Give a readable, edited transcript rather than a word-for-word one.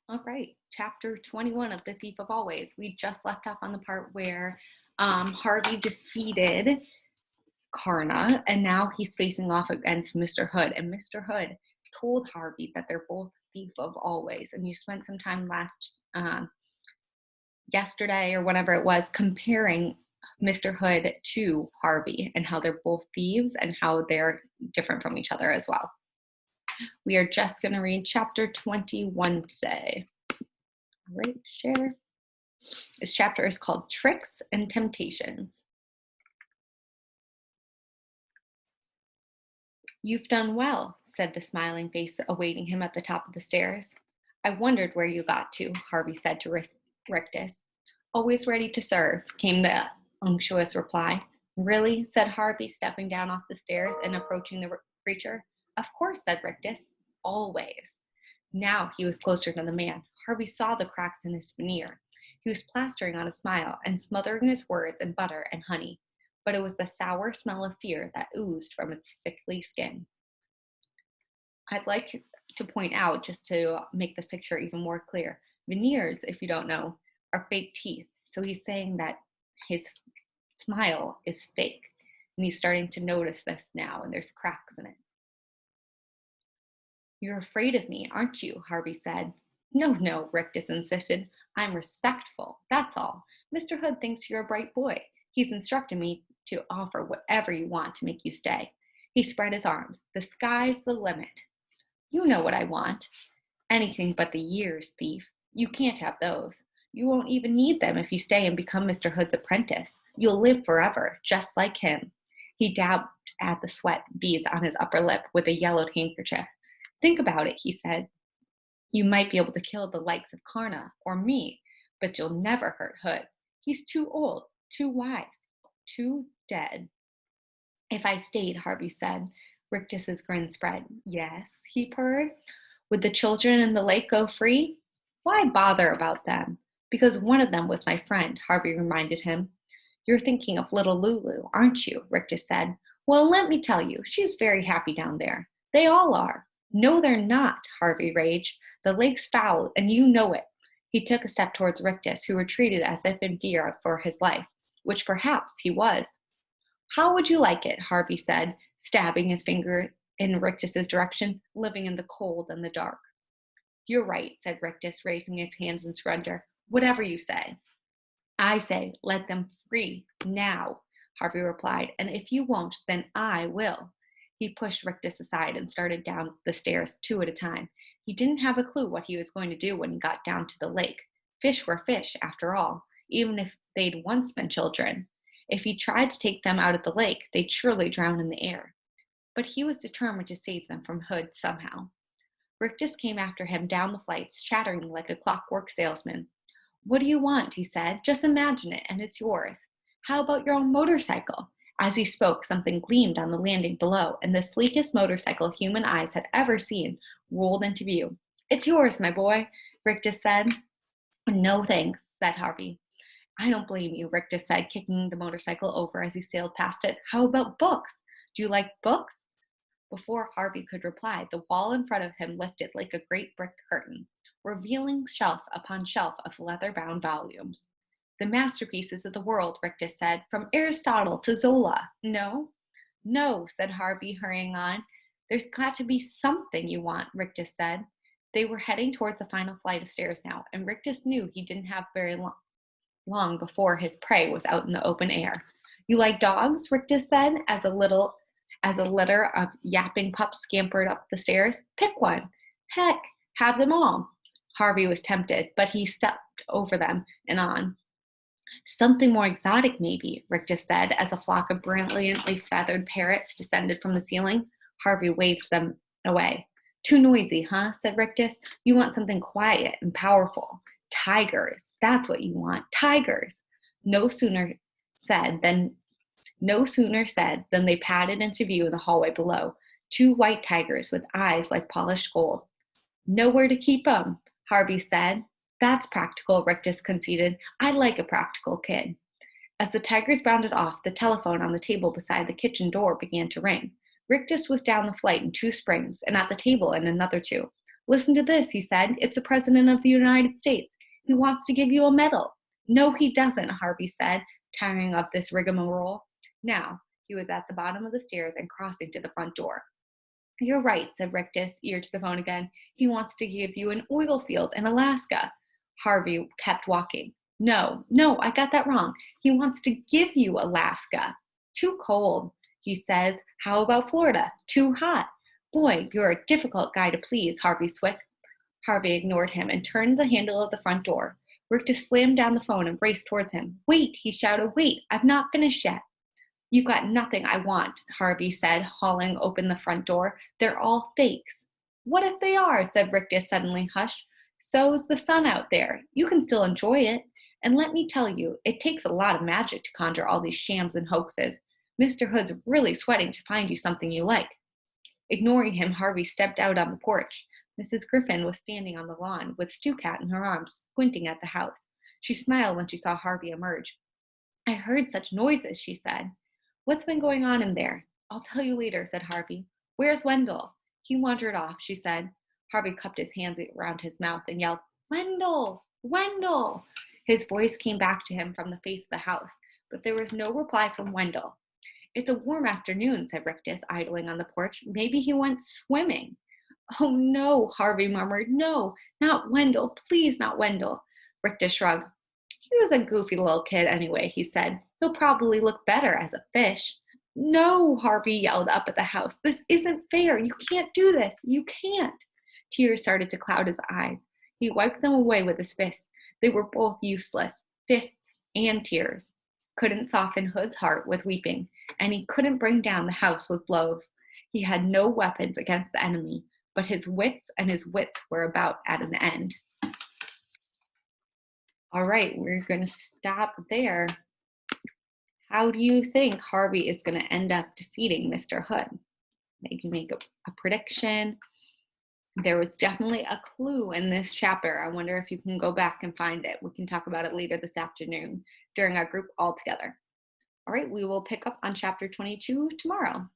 All right, chapter 21 of The Thief of Always. We just left off on the part where Harvey defeated Karna, and now he's facing off against Mr. Hood. And Mr. Hood told Harvey that they're both thief of always. And you spent some time yesterday or whatever it was comparing Mr. Hood to Harvey and how they're both thieves and how they're different from each other as well. We are just going to read chapter 21 today. All right, share. This chapter is called Tricks and Temptations. "You've done well," said the smiling face awaiting him at the top of the stairs. "I wondered where you got to," Harvey said to Rictus. "Always ready to serve," came the unctuous reply. "Really?" said Harvey, stepping down off the stairs and approaching the creature. "Of course," said Rictus. "Always." Now he was closer to the man. Harvey saw the cracks in his veneer. He was plastering on a smile and smothering his words in butter and honey, but it was the sour smell of fear that oozed from its sickly skin. I'd like to point out, just to make this picture even more clear, veneers, if you don't know, are fake teeth. So he's saying that his smile is fake, and he's starting to notice this now, and there's cracks in it. "You're afraid of me, aren't you?" Harvey said. No, Rictus insisted. "I'm respectful, that's all. Mr. Hood thinks you're a bright boy. He's instructed me to offer whatever you want to make you stay." He spread his arms. "The sky's the limit." "You know what I want." "Anything but the years, thief. You can't have those. You won't even need them if you stay and become Mr. Hood's apprentice. You'll live forever, just like him." He dabbed at the sweat beads on his upper lip with a yellowed handkerchief. "Think about it," he said. "You might be able to kill the likes of Karna or me, but you'll never hurt Hood. He's too old, too wise, too dead." "If I stayed," Harvey said. Rictus's grin spread. "Yes," he purred. "Would the children in the lake go free?" "Why bother about them?" "Because one of them was my friend," Harvey reminded him. "You're thinking of little Lulu, aren't you?" Rictus said. "Well, let me tell you, she's very happy down there. They all are." "No, they're not," Harvey raged. "The lake's foul, and you know it." He took a step towards Rictus, who retreated as if in fear for his life, which perhaps he was. "How would you like it?" Harvey said, stabbing his finger in Rictus's direction, "living in the cold and the dark?" "You're right," said Rictus, raising his hands in surrender. "Whatever you say." "I say, let them free, now," Harvey replied, "and if you won't, then I will." He pushed Rictus aside and started down the stairs 2 at a time. He didn't have a clue what he was going to do when he got down to the lake. Fish were fish, after all, even if they'd once been children. If he tried to take them out of the lake, they'd surely drown in the air. But he was determined to save them from Hood somehow. Rictus came after him down the flights, chattering like a clockwork salesman. "What do you want?" he said. "Just imagine it, and it's yours. How about your own motorcycle?" As he spoke, something gleamed on the landing below, and the sleekest motorcycle human eyes had ever seen rolled into view. "It's yours, my boy," Rictus said. "No thanks," said Harvey. "I don't blame you," Rictus said, kicking the motorcycle over as he sailed past it. "How about books? Do you like books?" Before Harvey could reply, the wall in front of him lifted like a great brick curtain, revealing shelf upon shelf of leather-bound volumes. "The masterpieces of the world," Rictus said, "from Aristotle to Zola. No?" "No," said Harvey, hurrying on. "There's got to be something you want," Rictus said. They were heading towards the final flight of stairs now, and Rictus knew he didn't have very long before his prey was out in the open air. "You like dogs?" Rictus said, as a litter of yapping pups scampered up the stairs. "Pick one." "Heck, have them all." Harvey was tempted, but he stepped over them and on. "Something more exotic, maybe," Rictus said, as a flock of brilliantly feathered parrots descended from the ceiling. Harvey waved them away. "Too noisy, huh?" said Rictus. "You want something quiet and powerful. Tigers, that's what you want. Tigers." No sooner said than they padded into view in the hallway below. 2 white tigers with eyes like polished gold. "Nowhere to keep 'em," Harvey said. "That's practical," Rictus conceded. "I like a practical kid." As the tigers bounded off, the telephone on the table beside the kitchen door began to ring. Rictus was down the flight in 2 springs, and at the table in another 2. Listen to this, he said. It's the President of the United States. He wants to give you a medal. No, he doesn't, Harvey said, tiring of this rigmarole. Now, he was at the bottom of the stairs and crossing to the front door. You're right, said Rictus, ear to the phone again. He wants to give you an oil field in Alaska. Harvey kept walking. No, I got that wrong. He wants to give you Alaska. Too cold, he says. How about Florida? Too hot. Boy, you're a difficult guy to please, Harvey Swick. Harvey ignored him and turned the handle of the front door. Rictus slammed down the phone and raced towards him. Wait, he shouted. Wait, I've not finished yet. You've got nothing I want, Harvey said, hauling open the front door. They're all fakes. What if they are, said Rictus, suddenly hushed. So's the sun out there. You can still enjoy it. And let me tell you, it takes a lot of magic to conjure all these shams and hoaxes. Mr. Hood's really sweating to find you something you like. Ignoring him, Harvey stepped out on the porch. Mrs. Griffin was standing on the lawn with Stu Cat in her arms, squinting at the house. She smiled when she saw Harvey emerge. I heard such noises, she said. What's been going on in there? I'll tell you later, said Harvey. Where's Wendell? He wandered off, she said. Harvey cupped his hands around his mouth and yelled, Wendell! Wendell! His voice came back to him from the face of the house, but there was no reply from Wendell. It's a warm afternoon, said Rictus, idling on the porch. Maybe he went swimming. Oh, no, Harvey murmured. No, not Wendell. Please, not Wendell. Rictus shrugged. He was a goofy little kid anyway, he said. He'll probably look better as a fish. No, Harvey yelled up at the house. This isn't fair. You can't do this. You can't. Tears started to cloud his eyes. He wiped them away with his fists. They were both useless, fists and tears. Couldn't soften Hood's heart with weeping, and he couldn't bring down the house with blows. He had no weapons against the enemy, but his wits were about at an end. All right, we're going to stop there. How do you think Harvey is going to end up defeating Mr. Hood? Maybe make a prediction. There was definitely a clue in this chapter. I wonder if you can go back and find it. We can talk about it later this afternoon during our group all together. All right, we will pick up on chapter 22 tomorrow.